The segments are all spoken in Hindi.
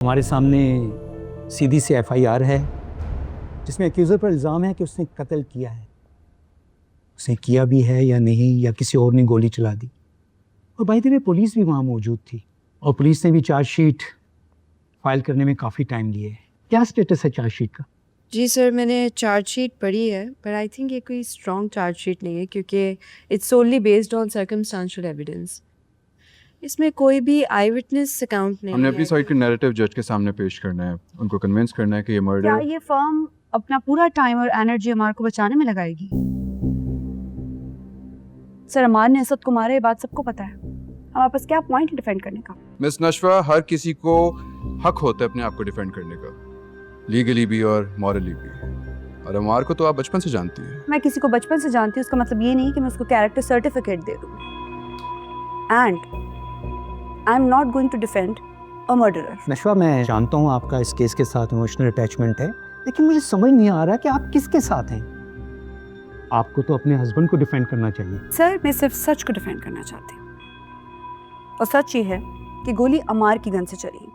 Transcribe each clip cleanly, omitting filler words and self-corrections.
हमारे सामने सीधी सी एफआईआर है जिसमें एक्यूज़र पर इल्ज़ाम है कि उसने कत्ल किया है। उसने किया भी है या नहीं, या किसी और ने गोली चला दी। और बाय द वे पुलिस भी वहाँ मौजूद थी और पुलिस ने भी चार्जशीट फाइल करने में काफ़ी टाइम लिए। क्या स्टेटस है चार्जशीट का? जी सर, मैंने चार्जशीट पढ़ी है, पर आई थिंक ये कोई स्ट्रॉन्ग चार्जशीट नहीं है क्योंकि it's solely based on circumstantial evidence. इसमें कोई भी आई विटनेस अकाउंट नहीं हमने है। अपनी साइड के नैरेटिव जज के सामने पेश करना है, उनको कन्विंस करना है कि ये क्या मर्डर। ये फर्म अपना पूरा टाइम और एनर्जी अमार को बचाने में लगाएगी? सर, अमार ने असद को मारा, ये बात सबको पता है। हमारे पास क्या पॉइंट है डिफेंड करने का? मिस नशवा, हर किसी को हक होता है अपने आप को डिफेंड करने का, लीगली भी और मॉरली भी। और अमार को तो आप बचपन से जानती हैं। मैं किसी को बचपन से जानती हूँ, उसका मतलब ये नहीं कि मैं उसको कैरेक्टर सर्टिफिकेट दे दूँ। And I am not going to defend a murderer. Nashwa, मैं जानता हूँ आपका इस केस के साथ इमोशनल अटैचमेंट है, लेकिन मुझे समझ नहीं आ रहा कि आप किसके साथ हैं। आपको तो अपने हस्बैंड को डिफेंड करना चाहिए। सर, मैं सिर्फ सच को डिफेंड करना चाहती हूँ, और सच ये है कि गोली अमार की गन से चली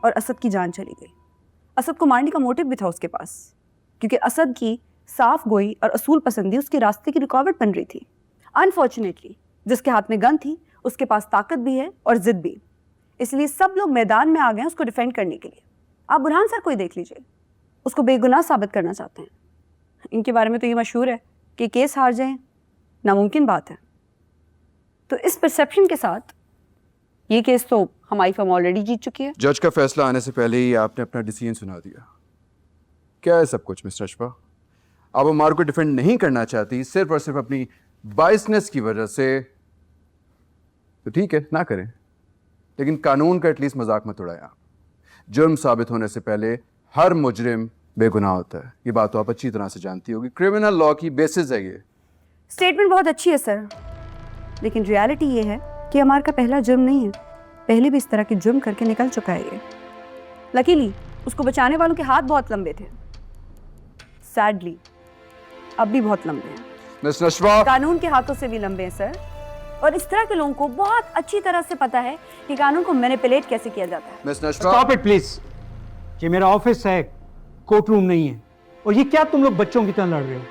और असद की जान चली गई। असद को मारने का मोटिव भी था उसके पास, क्योंकि असद की साफ गोई और असूल पसंदी उसके रास्ते की रुकावट बन रही थी। अनफॉर्चुनेटली जिसके हाथ में गन थी उसके पास ताकत भी है और जिद भी, इसलिए सब लोग मैदान में आ गए उसको डिफेंड करने के लिए। आप बुरहान सर को ही देख लीजिए, उसको बेगुनाह साबित करना चाहते हैं। इनके बारे में तो ये मशहूर है कि केस हार जाएं नामुमकिन बात है। तो इस परसेप्शन के साथ ये केस तो हमारी फर्म ऑलरेडी जीत चुकी है। जज का फैसला आने से पहले ही आपने अपना डिसीजन सुना दिया। क्या है सब कुछ मिस नशवा? आप अमार को डिफेंड नहीं करना चाहती सिर्फ और सिर्फ अपनी बाइसनेस की वजह से, तो ठीक है, ना करें, लेकिन कानून का एटलीस्ट मजाक मत उड़ाएं आप। जुर्म साबित होने से पहले हर मुजरिम बेगुनाह होता है, ये बात तो आप अच्छी तरह से जानती होगी। क्रिमिनल लॉ की बेसिस है ये। स्टेटमेंट बहुत अच्छी है सर, लेकिन रियलिटी ये है कि अमार का पहला जुर्म नहीं है, पहले भी इस तरह के जुर्म करके निकल चुका है ये। लकीली उसको बचाने वालों के हाथ बहुत लंबे थे, सैडली अब भी बहुत लंबे हैं। मिस नशवा, कानून के हाथों से भी लंबे हैं सर, और इस तरह के लोगों को बहुत अच्छी तरह से पता है कि कानून को मैनिपुलेट कैसे किया जाता है। Miss Nashwa, stop it please. ये मेरा ऑफिस है, कोर्ट रूम नहीं है। और ये क्या तुम लोग बच्चों की तरह लड़ रहे हो?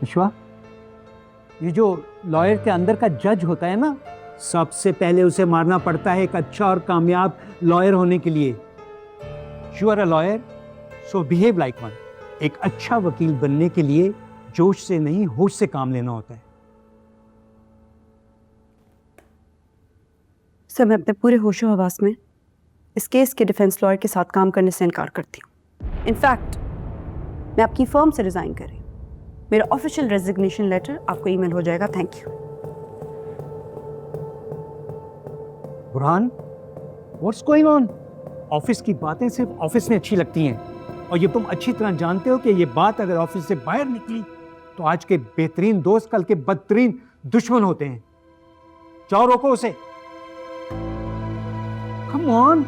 विश्वा, ये जो लॉयर के अंदर का जज होता है ना, सबसे पहले उसे मारना पड़ता है एक अच्छा और कामयाब लॉयर होने के लिए। You are a lawyer, so behave like one. एक अच्छा वकील बनने के लिए जोश से नहीं, होश से काम लेना होता है। सर, मैं अपने पूरे होशो हवास में इस केस के डिफेंस लॉयर के साथ काम करने से इनकार करती हूँ। इनफैक्ट मैं आपकी फर्म से रिजाइन कर रही हूँ। मेरा ऑफिशियल रेजिग्नेशन लेटर आपको ईमेल हो जाएगा। Thank you. Burhan, what's going on? Office की बातें सिर्फ ऑफिस में अच्छी लगती हैं, और ये तुम अच्छी तरह जानते हो कि ये बात अगर ऑफिस से बाहर निकली तो आज के बेहतरीन दोस्त कल के बदतरीन दुश्मन होते हैं। जाओ, रोको उसे। Come on.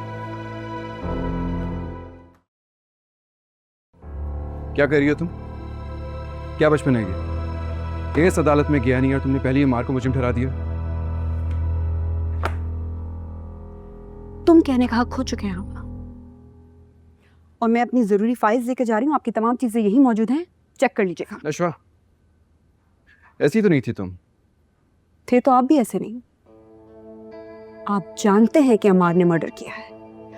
क्या कर रही हो तुम? क्या बचपन है ये? केस अदालत में गया नहीं और तुमने पहले ही अमार को मुजरिम ठहरा दिया। तुम कहने का हक खो चुके हैं आप, और मैं अपनी जरूरी फाइल्स लेकर जा रही हूँ। आपकी तमाम चीजें यही मौजूद हैं, चेक कर लीजिएगा। नशवा, ऐसी तो नहीं थी तुम। थे तो आप भी ऐसे नहीं। आप जानते हैं कि अमार ने मर्डर किया है,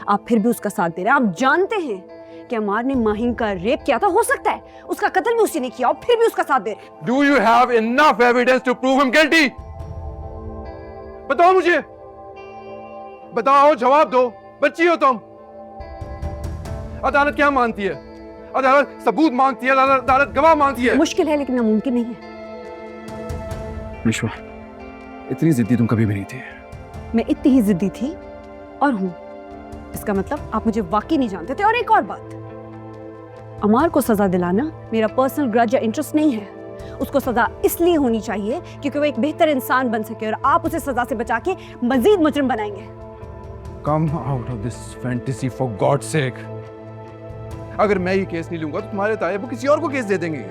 आप फिर भी उसका साथ दे रहे हैं। आप जानते हैं कि अमार ने माहिन का रेप किया था, हो सकता है उसका कत्ल भी उसी ने किया, और फिर भी उसका साथ दे रहे हैं। Do you have enough evidence to prove him guilty? बताओ मुझे, बताओ, जवाब दो। बच्ची हो तुम। अदालत क्या मानती है? अदालत सबूत मांगती है, अदालत गवाह मांगती है। मुश्किल है, लेकिन नामुमकिन नहीं है। विश्वा, इतनी जिद्दी तुम कभी भी नहीं थी। मैं इतनी ही जिद्दी थी और हूं। इसका मतलब आप मुझे वाकई नहीं जानते थे। और एक और बात, अमार को सजा दिलाना मेरा पर्सनल ग्रज या इंटरेस्ट नहीं है। उसको सजा इसलिए होनी चाहिए क्योंकि वो एक बेहतर इंसान बन सके, और आप उसे सजा से बचा के मजीद मुजरिम बनाएंगे। Come out of this fantasy for God's sake. अगर मैं ये केस नहीं लूंगा तो तुम्हारे ताए वो किसी और को केस दे देंगे।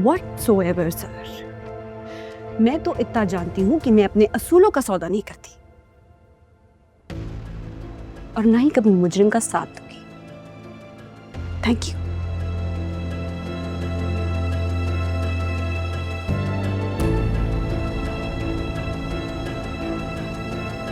Whatsoever, sir. मैं तो इतना जानती हूं कि मैं अपने असूलों का सौदा नहीं करती। और ना ही कभी मुजरिम का साथ दूंगी। Thank you.